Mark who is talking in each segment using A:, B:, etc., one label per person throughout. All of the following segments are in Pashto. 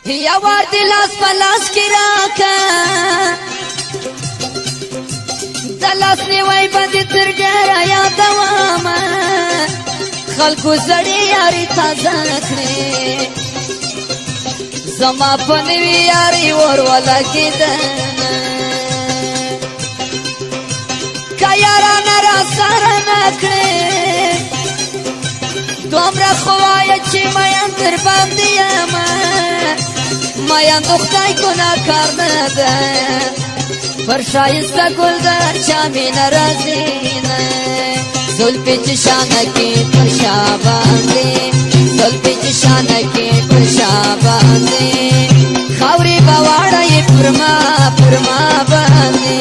A: یا وار دی لاس پلاس کی راکا دلاس نیوی بندی تر ډیره یادومه خلکو زړې یاري تازه کړې زما په نوي یاري ور ولګېدنه که یارانه راسره نه کړې دومره خو وایه چې مین در باندې یمه مین د خدای ګناهکار نه ده پر شایسته ګل در چا مینه راځي نه زلفی چشانه کې پر شا باندې زلفی چشانه کې پر شا باندې خاورې به واړی پر ما باندې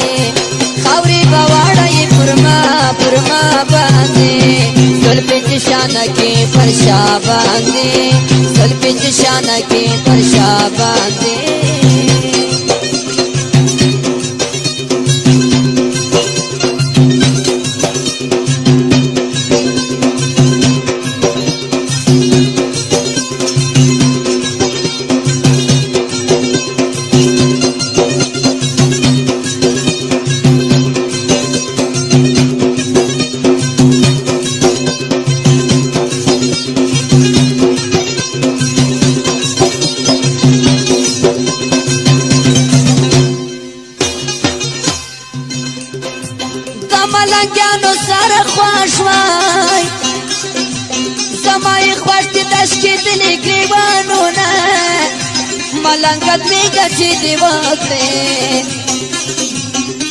A: خاورې به واړی پر ما باندې زلفی چشانه کې پر شا باندې زلفی چشانه کې پر شا باندې ملنگانو سر خوش وای زمای خوش دی دشکی دلی گریبانو نه ملنگت میگه چی دی وکره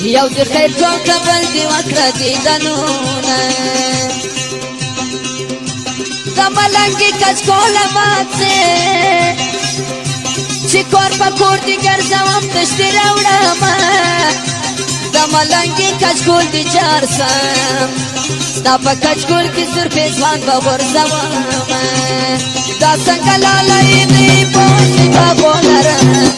A: یو دی خیر جون کبل دی وکره دیدنو نه دا ملنگی کچ کولمات سے چی کور پا کور دی گرزوام تشتی روڑم دا ملنگی کچکول دی چارسم ستا پا کچکول کی سرپی زوان بغرزوام دا سنگلالی دی بوزی بغولرم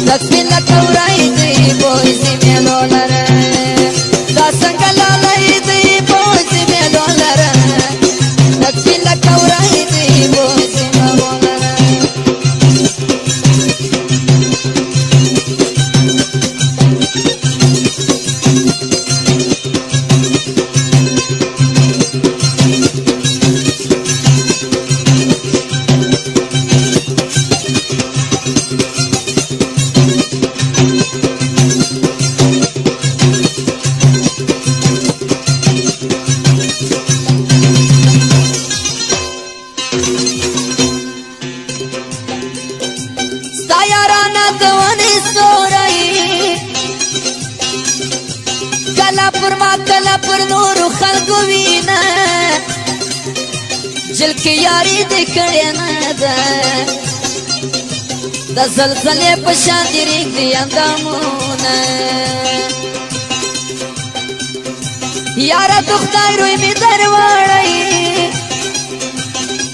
A: تکسپین لکورائی دی بوزی میلولرم دا سنگلالی دی بوزی میلولرم تکسپین لکورائی دی بوزی بغولرم کلا پر نورو خلقو وینا جل کی یاری دی کڑی نادا دا زلزلے پشان دی ریگ دی اندامونا یارا دختای روی می دروارای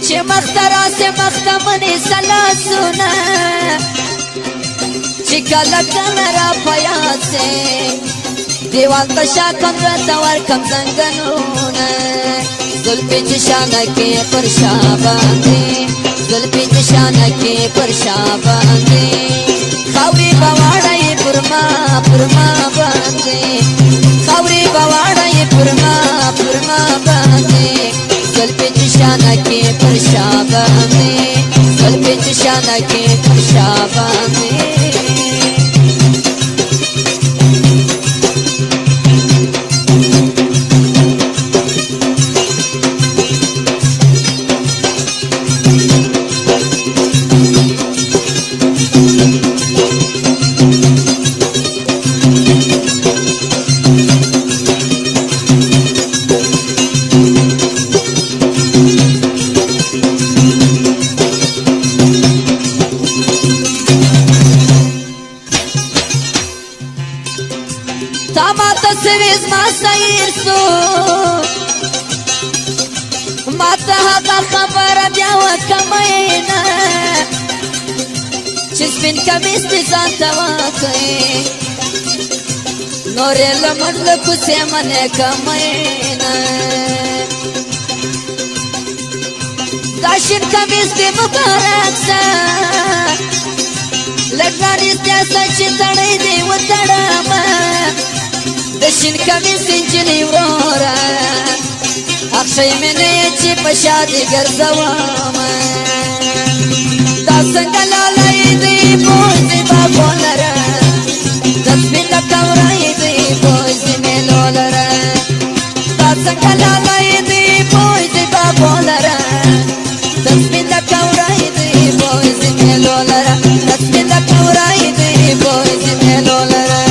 A: چه مخترا سے مختمنی سلاسونا چه کلا کلا را پیاد سے دیوان تشا کم رتوار کم زنگنونا زلفی چشانه کې پر شا باندې زلفی چشانه کې پر شا باندې خاورې بواړی پر ما باندې خاورې بواړی پر ما باندې زلفی چشانه کې پر شا باندې زلفی چشانه کې پر شا باندې سویز ما سیر سو ما ته هغه خبره بیا وکمینا چې سپین کمیس دې ځان ته وکړې نورې لمر له کوڅې منې کمینا دا شین کمیس دې مبارک شه سچ تړې دی وتړم د شین کمیس نجلۍ وراره اخشی مینه چې په شادي ګرځوم دا څنګه لالی دی بوزي بابو لره د سپین کورای دی بوزي میلو لره دا څنګه لالی دی بوزي بابو لره د سپین کورای دی بوزي میلو لره د سپین کورای دی بوزي میلو لره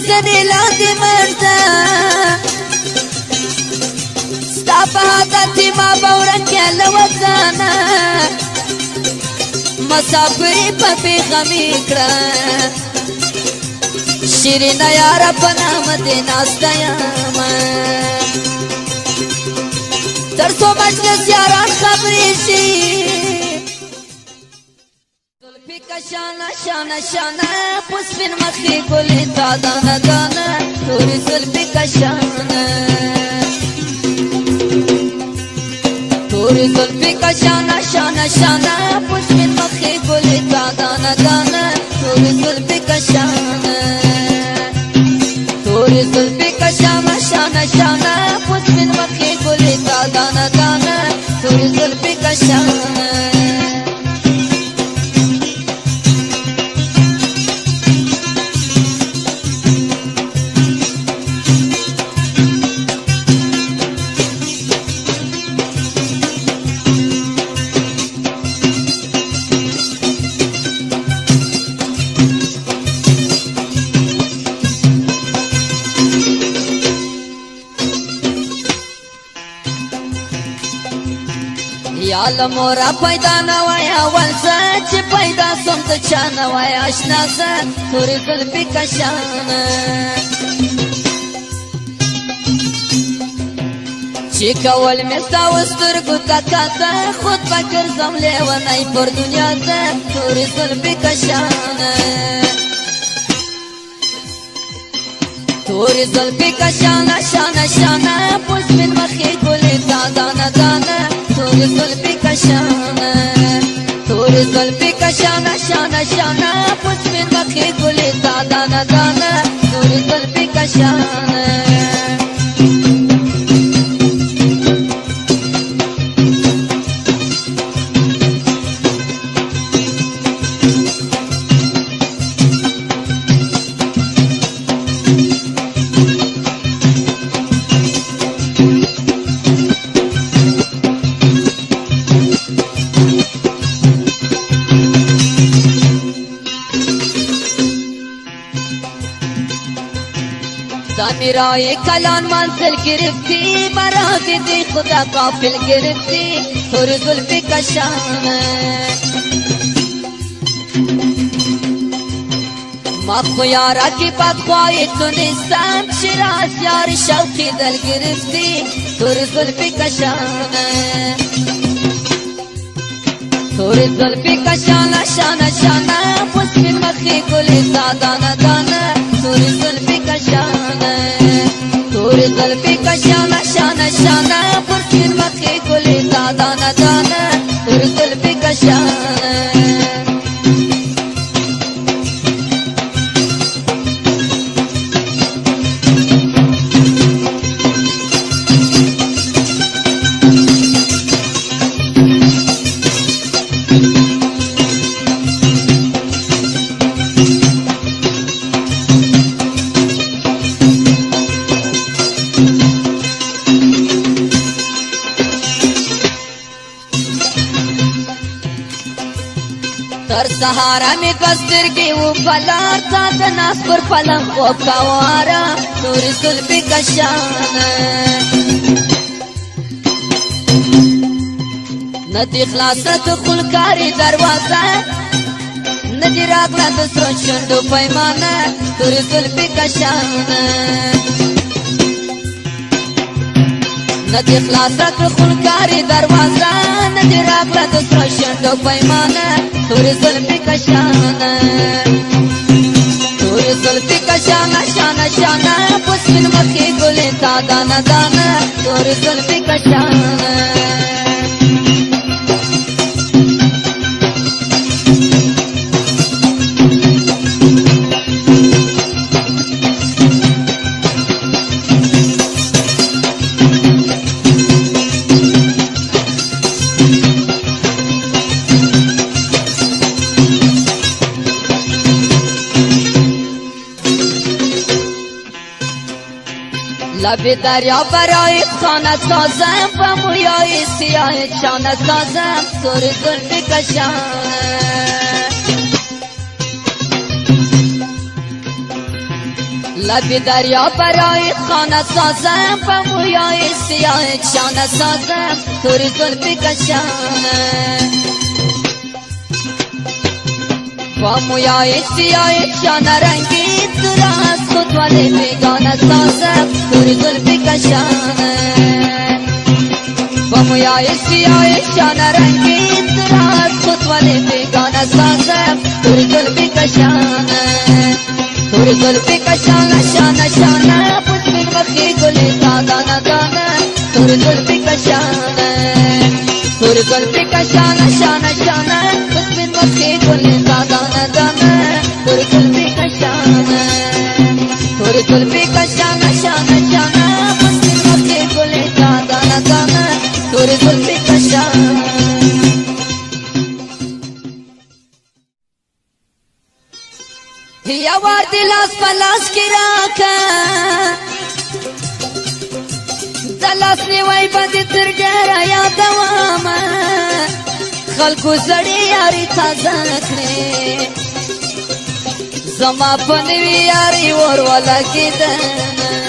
A: زنی لاندې مرده ستا په عادتې ما به ورکې له وطنه مسافري په بېغمې کړه شیرینه یاره په نامه دې ناسته یمه تر څو مجلس یاران خبرې شي شانا شانا شانا پسپن مخی گلی تا دانا دانا توری زلفی کا شانا توری زلفی کا شانا شانا شانا پسپن مخی گلی تا دانا دانا توری زلفی کا شانا توری زلفی کا شانا شانا شانا پسپن مخی گلی تا دانا دانا توری زلفی کا شانا یا مورا پیدا نوای اول زه چې پیدا سم د چا نوای اشنا زه تورې زلفې کشانه چې کول مې ستا و سترګو ته کاته خود به ګرځم لیونی پر دنیا ته تورې زلفې کشانه تورې زلفې کشانه شانه شانه پسپین مخې ګلې تا دانه دانه توری زلفی کا شانا توری زلفی کا شانا شانا شانا پسپین مخی گلی تا دانا دانا توری زلفی کا شانا میرای کلان منزل گرفتی مرا دیدی خدا قافل گرفتی توری زلفی کا شانه ما خو یارا کی بدخواهی تو نیستم شیراز یار شوقی دل گرفتی توری زلفی کا شانه توری زلفی کا شانه شانه شانه پسپین مخی گلی تا دانه دانه توری زلفی کا شانه توری زلفی کا شانه شانه شانه پسپین مخی گلی تا دانه دانه توری زلفی کا شانه تر سهارا می بستر کی و پلار تا ناس پر پلنگ و کوارا توری زلفی کا شانه ندی خلاصت خلکاری دروازه ندی راغله د سرو شونډو پیمانه تورې زلفې کشانه نه دې خلاصه کړه خونکارې دروازه نه دې راغله د سرو شونډو پیمانه تورې زلفې کشانه تورې زلفې کشانه شانه شانه په سپین مخ کې ګلې تا دانه دانه تورې زلفې کشانه لبی دریا برای خانه سازم و مویای سیاه چانه سازم تورې زلفې کشانه لبی دریا برای خانه سازم و مویای سیاه چانه سازم تورې زلفې کشانه و مویای سیاه چانه رنگی ترا از خود ولی بیگانه سازم تورې زلفې کشانه و مویای سیاه چانه رنگی ترا از خود ولی بیگانه سازم تورې زلفې کشانه تورې زلفې کشانه شانه شانه په سپین مخ کې ګلې تا دانه دانه تورې زلفې کشانه تورې زلفې کشانه شانه شانه په سپین مخ کې ګلې تا دانه دانه تورې زلفې کشانه تورې زلفې کشانه شانه شانه په سپین مخ کې ګلې تا دانه دانه تورې زلفې کشانه یا وار دی لاس په لاس کې راکه د لاس نیوی باندې تر ډېره یادومه خلکو زړې یاري تازه کړې زما په نوي یاري ور ولګېدنه